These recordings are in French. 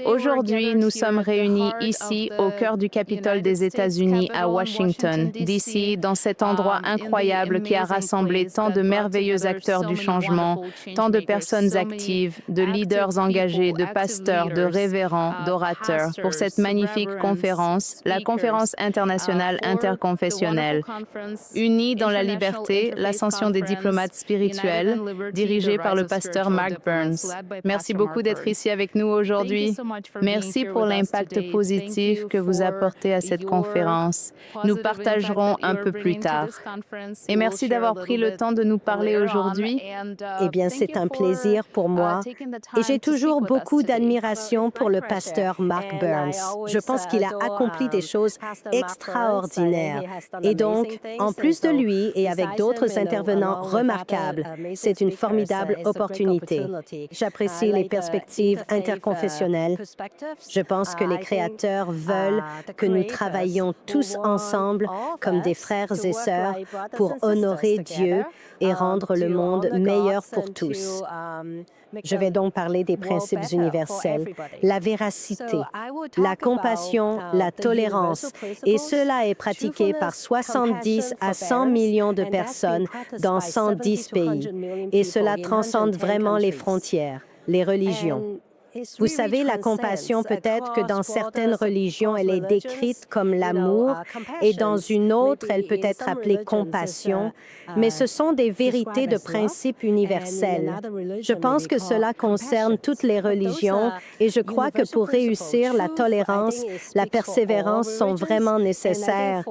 Aujourd'hui, nous sommes réunis ici, au cœur du Capitole des États-Unis, à Washington, D.C., dans cet endroit incroyable qui a rassemblé tant de merveilleux acteurs du changement, tant de personnes actives, de leaders engagés, de pasteurs, de révérends, d'orateurs, pour cette magnifique conférence, la Conférence internationale interconfessionnelle. Unis dans la liberté, l'ascension des diplomates spirituels, dirigée par le pasteur Mark Burns. Merci beaucoup d'être ici avec nous aujourd'hui. Merci pour l'impact positif que vous apportez à cette conférence. Nous partagerons un peu plus tard. Et merci d'avoir pris le temps de nous parler aujourd'hui. Eh bien, c'est un plaisir pour moi et j'ai toujours beaucoup d'admiration pour le pasteur Mark Burns. Je pense qu'il a accompli des choses extraordinaires. Et donc, en plus de lui et avec d'autres intervenants remarquables, c'est une formidable opportunité. J'apprécie les perspectives interconfessionnelles. Je pense que les créateurs veulent que nous travaillions tous ensemble comme des frères et sœurs pour honorer Dieu et rendre le monde meilleur pour tous. Je vais donc parler des principes universels, la véracité, la compassion, la tolérance, et cela est pratiqué par 70 à 100 millions de personnes dans 110 pays. Et cela transcende vraiment les frontières, les religions. Vous savez, la compassion, peut-être que dans certaines religions, elle est décrite comme l'amour et dans une autre, elle peut être appelée compassion, mais ce sont des vérités de principe universels. Je pense que cela concerne toutes les religions et je crois que pour réussir, la tolérance, la persévérance sont vraiment nécessaires.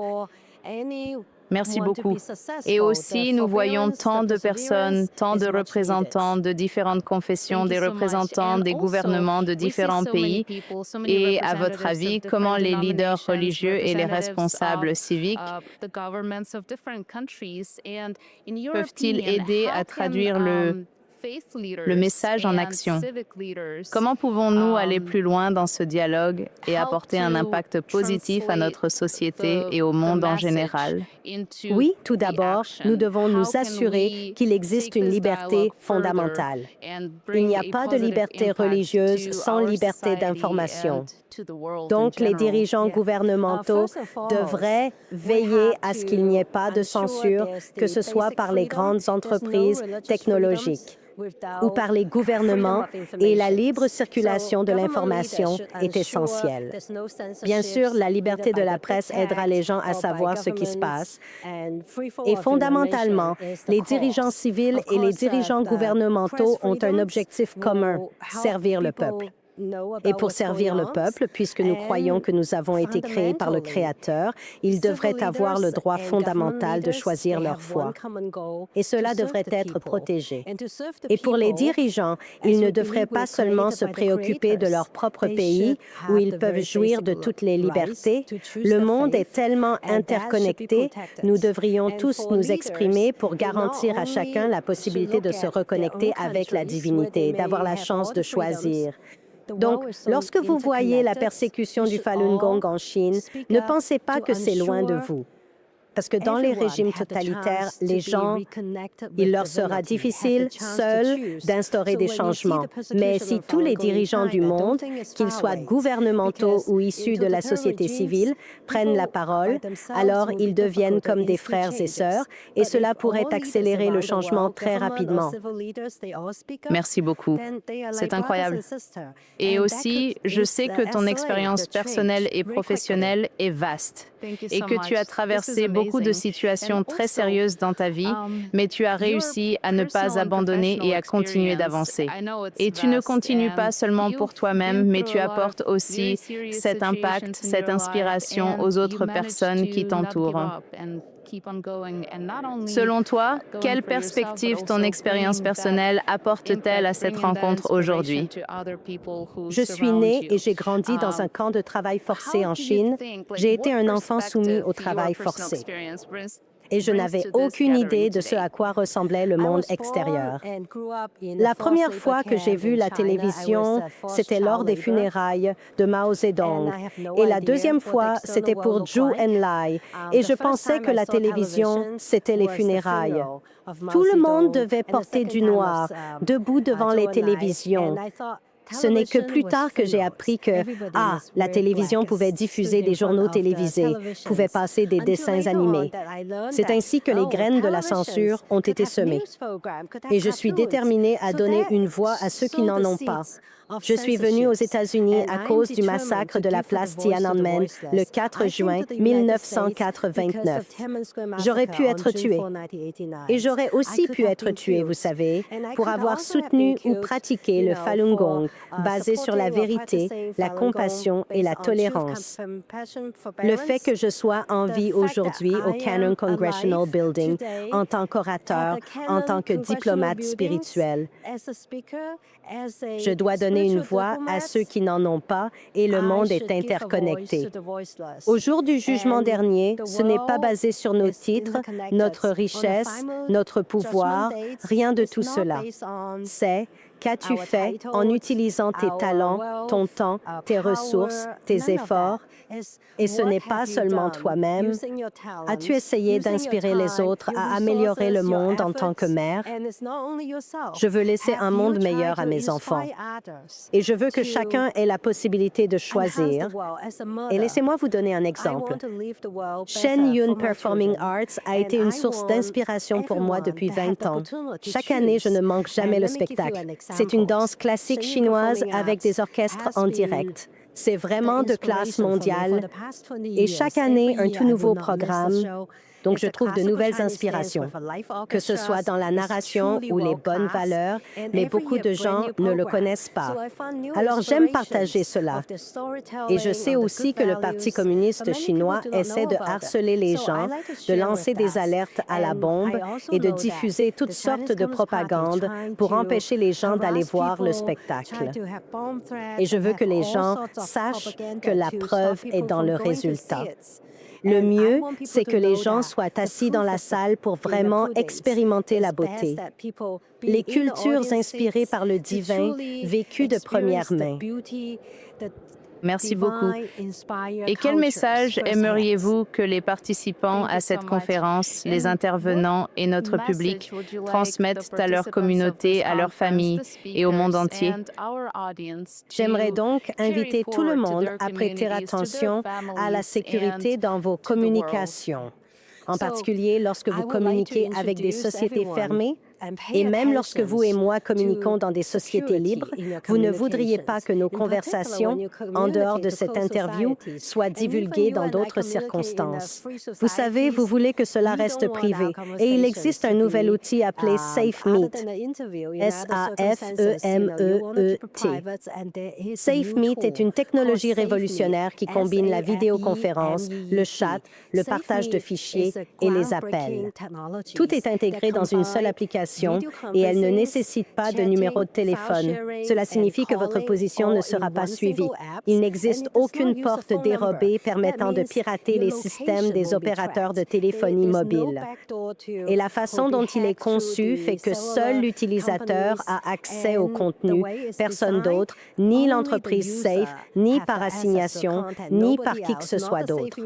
Merci beaucoup. Et aussi, nous voyons tant de personnes, tant de représentants de différentes confessions, des représentants des gouvernements de différents pays. Et à votre avis, comment les leaders religieux et les responsables civiques peuvent-ils aider à traduire le message en action? Comment pouvons-nous aller plus loin dans ce dialogue et apporter un impact positif à notre société et au monde en général? Oui, tout d'abord, nous devons nous assurer qu'il existe une liberté fondamentale. Il n'y a pas de liberté religieuse sans liberté d'information. Donc, les dirigeants gouvernementaux devraient veiller à ce qu'il n'y ait pas de censure, que ce soit par les grandes entreprises technologiques ou par les gouvernements, et la libre circulation de l'information est essentielle. Bien sûr, la liberté de la presse aidera les gens à savoir ce qui se passe. Et fondamentalement, les dirigeants civils et les dirigeants gouvernementaux ont un objectif commun, servir le peuple. Et pour servir le peuple, puisque nous croyons que nous avons été créés par le Créateur, ils devraient avoir le droit fondamental de choisir leur foi. Et cela devrait être protégé. Et pour les dirigeants, ils ne devraient pas seulement se préoccuper de leur propre pays, où ils peuvent jouir de toutes les libertés. Le monde est tellement interconnecté, nous devrions tous nous exprimer pour garantir à chacun la possibilité de se reconnecter avec la divinité, d'avoir la chance de choisir. Donc, lorsque vous voyez la persécution du Falun Gong en Chine, ne pensez pas que c'est loin de vous. Parce que dans les régimes totalitaires, les gens, il leur sera difficile, seuls, d'instaurer des changements. Mais si tous les dirigeants du monde, qu'ils soient gouvernementaux ou issus de la société civile, prennent la parole, alors ils deviennent comme des frères et sœurs, et cela pourrait accélérer le changement très rapidement. Merci beaucoup. C'est incroyable. Et aussi, je sais que ton expérience personnelle et professionnelle est vaste et que tu as traversé beaucoup de situations très sérieuses dans ta vie, mais tu as réussi à ne pas abandonner et à continuer d'avancer. Et tu ne continues pas seulement pour toi-même, mais tu apportes aussi cet impact, cette inspiration aux autres personnes qui t'entourent. Selon toi, quelle perspective ton expérience personnelle apporte-t-elle à cette rencontre aujourd'hui? Je suis née et j'ai grandi dans un camp de travail forcé en Chine. J'ai été un enfant soumis au travail forcé. Et je n'avais aucune idée de ce à quoi ressemblait le monde extérieur. La première fois que j'ai vu la télévision, c'était lors des funérailles de Mao Zedong. Et la deuxième fois, c'était pour Zhou Enlai. Et je pensais que la télévision, c'était les funérailles. Tout le monde devait porter du noir, debout devant les télévisions. Ce n'est que plus tard que j'ai appris que, la télévision pouvait diffuser des journaux télévisés, pouvait passer des dessins animés. C'est ainsi que les graines de la censure ont été semées. Et je suis déterminée à donner une voix à ceux qui n'en ont pas. Je suis venue aux États-Unis à cause du massacre de la place Tiananmen le 4 juin 1989. J'aurais pu être tuée. Et j'aurais aussi pu être tuée, vous savez, pour avoir soutenu ou pratiqué le Falun Gong, basé sur la vérité, la compassion et la tolérance. Le fait que je sois en vie aujourd'hui au Cannon Congressional Building, en tant qu'orateur, en tant que diplomate spirituel, je dois donner une voix à ceux qui n'en ont pas et le monde est interconnecté. Au jour du jugement dernier, ce n'est pas basé sur nos titres, notre richesse, notre pouvoir, rien de tout cela. C'est qu'as-tu fait en utilisant tes talents, ton temps, tes ressources, tes efforts? Et ce n'est pas seulement toi-même. As-tu essayé d'inspirer les autres à améliorer le monde en tant que mère? Je veux laisser un monde meilleur à mes enfants. Et je veux que chacun ait la possibilité de choisir. Et laissez-moi vous donner un exemple. Shen Yun Performing Arts a été une source d'inspiration pour moi depuis 20 ans. Chaque année, je ne manque jamais le spectacle. C'est une danse classique chinoise avec des orchestres en direct. C'est vraiment de classe mondiale et chaque année, un tout nouveau programme. Donc, je trouve de nouvelles inspirations, que ce soit dans la narration ou les bonnes valeurs, mais beaucoup de gens ne le connaissent pas. Alors, j'aime partager cela. Et je sais aussi que le Parti communiste chinois essaie de harceler les gens, de lancer des alertes à la bombe et de diffuser toutes sortes de propagande pour empêcher les gens d'aller voir le spectacle. Et je veux que les gens sachent que la preuve est dans le résultat. Le mieux, c'est que les gens soient assis dans la salle pour vraiment expérimenter la beauté. Les cultures inspirées par le divin, vécues de première main. Merci beaucoup. Et quel message aimeriez-vous que les participants à cette conférence, les intervenants et notre public transmettent à leur communauté, à leur famille et au monde entier? J'aimerais donc inviter tout le monde à prêter attention à la sécurité dans vos communications, en particulier lorsque vous communiquez avec des sociétés fermées. Et même lorsque vous et moi communiquons dans des sociétés libres, vous ne voudriez pas que nos conversations, en dehors de cette interview, soient divulguées dans d'autres circonstances. Vous savez, vous voulez que cela reste privé. Et il existe un nouvel outil appelé SafeMeet. S-A-F-E-M-E-E-T. SafeMeet est une technologie révolutionnaire qui combine la vidéoconférence, le chat, le partage de fichiers et les appels. Tout est intégré dans une seule application et elle ne nécessite pas de numéro de téléphone. Cela signifie que votre position ne sera pas suivie. Il n'existe aucune porte dérobée permettant de pirater les systèmes des opérateurs de téléphonie mobile. Et la façon dont il est conçu fait que seul l'utilisateur a accès au contenu, personne d'autre, ni l'entreprise Safe, ni par assignation, ni par qui que ce soit d'autre.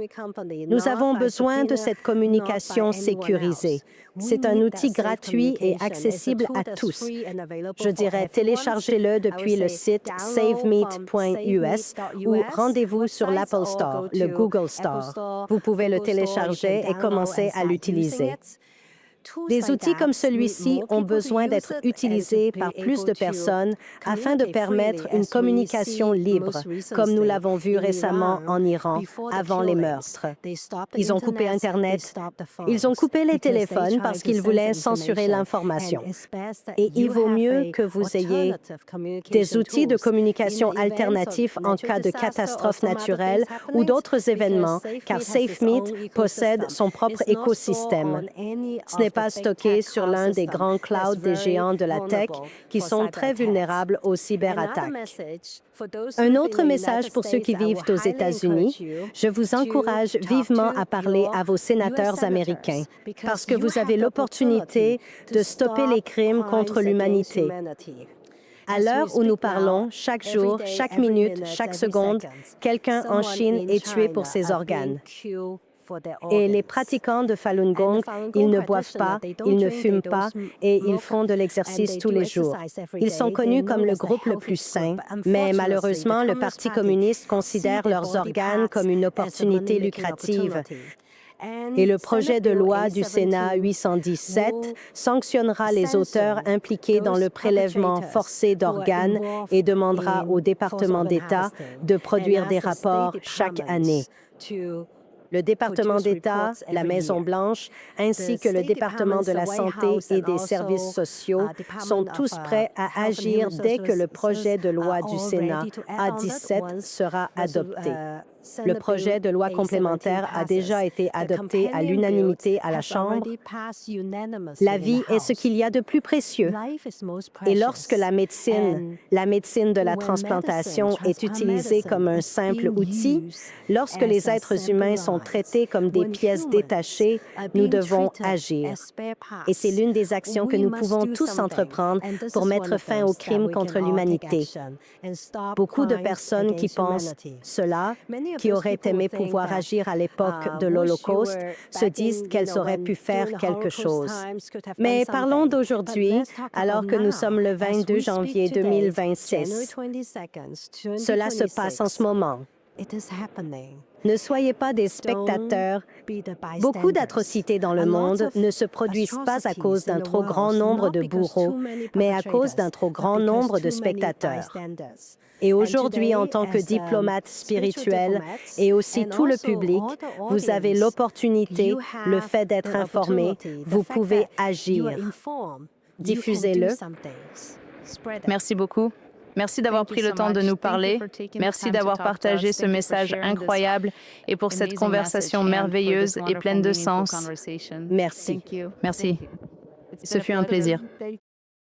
Nous avons besoin de cette communication sécurisée. C'est un outil gratuit et accessible à tous. Je dirais téléchargez-le depuis le site savemeet.us ou rendez-vous sur l'Apple Store, le Google Store. Vous pouvez le télécharger et commencer à l'utiliser. Des outils comme celui-ci ont besoin d'être utilisés par plus de personnes afin de permettre une communication libre, comme nous l'avons vu récemment en Iran, avant les meurtres. Ils ont coupé Internet, ils ont coupé les téléphones parce qu'ils voulaient censurer l'information. Et il vaut mieux que vous ayez des outils de communication alternatifs en cas de catastrophe naturelle ou d'autres événements, car SafeMeet possède son propre écosystème. Ce n'est pas stocké sur l'un des grands clouds des géants de la tech qui sont très vulnérables aux cyberattaques. Un autre message pour ceux qui vivent aux États-Unis, je vous encourage vivement à parler à vos sénateurs américains parce que vous avez l'opportunité de stopper les crimes contre l'humanité. À l'heure où nous parlons, chaque jour, chaque minute, chaque seconde, quelqu'un en Chine est tué pour ses organes. Et les pratiquants de Falun Gong, ils ne boivent pas, ils ne fument pas et ils font de l'exercice tous les jours. Ils sont connus comme le groupe le plus sain, mais malheureusement, le Parti communiste considère leurs organes comme une opportunité lucrative. Et le projet de loi du Sénat 817 sanctionnera les auteurs impliqués dans le prélèvement forcé d'organes et demandera au département d'État de produire des rapports chaque année. Le département d'État, la Maison-Blanche, ainsi que le département de la Santé et des services sociaux sont tous prêts à agir dès que le projet de loi du Sénat A17 sera adopté. Le projet de loi complémentaire a déjà été adopté à l'unanimité à la Chambre. La vie est ce qu'il y a de plus précieux. Et lorsque la médecine de la transplantation est utilisée comme un simple outil, lorsque les êtres humains sont traités comme des pièces détachées, nous devons agir. Et c'est l'une des actions que nous pouvons tous entreprendre pour mettre fin aux crimes contre l'humanité. Beaucoup de personnes qui pensent cela, qui auraient aimé pouvoir agir à l'époque de l'Holocauste, se disent qu'elles auraient pu faire quelque chose. Mais parlons d'aujourd'hui, alors que nous sommes le 22 janvier 2026. Cela se passe en ce moment. Ne soyez pas des spectateurs. Beaucoup d'atrocités dans le monde ne se produisent pas à cause d'un trop grand nombre de bourreaux, mais à cause d'un trop grand nombre de spectateurs. Et aujourd'hui, en tant que diplomate spirituel et aussi tout le public, vous avez l'opportunité, le fait d'être informé, vous pouvez agir. Diffusez-le. Merci beaucoup. Merci d'avoir pris le temps de nous parler. Merci d'avoir partagé ce message incroyable et pour cette conversation merveilleuse et pleine de sens. Merci. Merci. Ce fut un plaisir.